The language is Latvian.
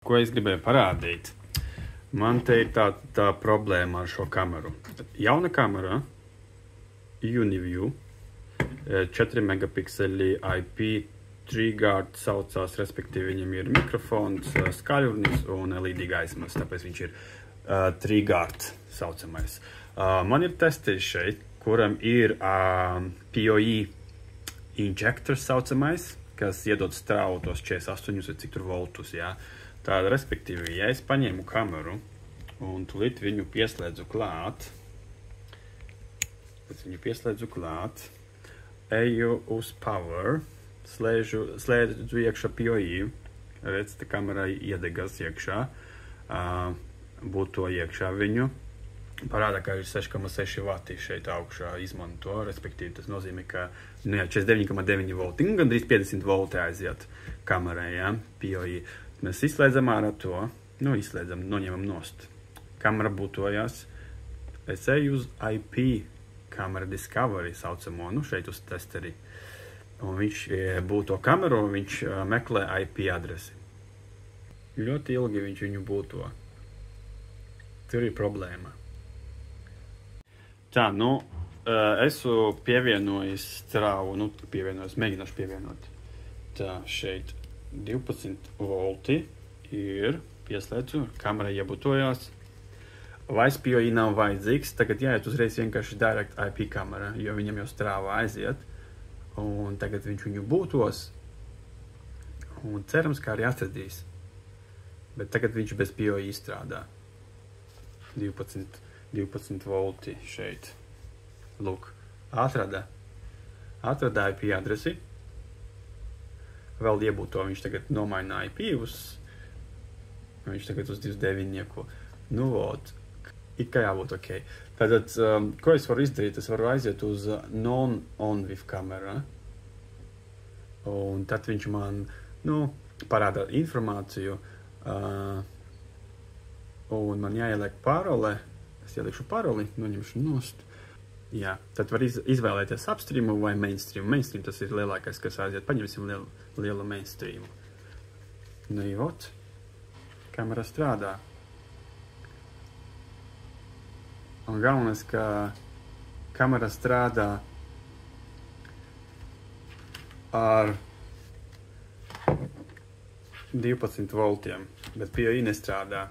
Ko es gribēju parādīt? Man te ir tā problēma ar šo kameru. Jauna kamera, Uniview, 4 megapikseli IP, 3-guard saucās, respektīvi viņam ir mikrofons, skaļurnis un LED gaismas, tāpēc viņš ir 3-guard saucamais. Man ir testi šeit, kuram ir PoE injectors saucamais, kas iedod strāvu tos 48 vai cik tur voltus, jā. Tāda, respektīvi, ja es paņēmu kameru un tūlīt viņu pieslēdzu klāt, eju uz power, slēdzu iekšā PoE, redz, tā kamera iedegas iekšā, būtu iekšā viņu, parāda, ka ir 6,6 vati šeit augšā izmanto, respektīvi tas nozīmē, ka 49,9 volti, gandrīz 50 volti aiziet kamerai, ja, PoE. Mēs izslēdzam ārā to, noņemam nost. Kamera būtojās, es eju uz IP, kamera Discovery saucamo, šeit uz testeri. Un viņš būto kameru, viņš meklē IP adresi. Ļoti ilgi viņš viņu būto. Tur ir problēma. Tā, esmu pievienojis strāvu, mēģināšu pievienot. Tā, šeit 12 volti ir, pieslēdzu, kamera iebūtojās. Vairs PoE nav vajadzīgs, tagad jāiet uzreiz vienkārši direct IP kamera, jo viņam jau strāva aiziet. Un tagad viņš viņu būtos, un cerams, kā arī atradīs. Bet tagad viņš bez PoE strādā. 12 volti šeit. Lūk, atrada IP adresi. Vēl iebūto, viņš tagad nomaina IP viņš tagad uz 29. It kā jābūt ok. Tātad, ko es varu izdarīt? Es varu aiziet uz non-on-with kamera. Un tad viņš man, parāda informāciju. Un man jāieliek parole. Es ielikšu paroli, noņemšu nost. Jā, tad var izvēlēties upstreamu vai mainstreamu. Mainstream tas ir lielākais, kas aiziet. Paņemsim lielu mainstreamu. Kamera strādā. Un galvenais, ka kamera strādā ar 12 voltiem, bet PoE nestrādā.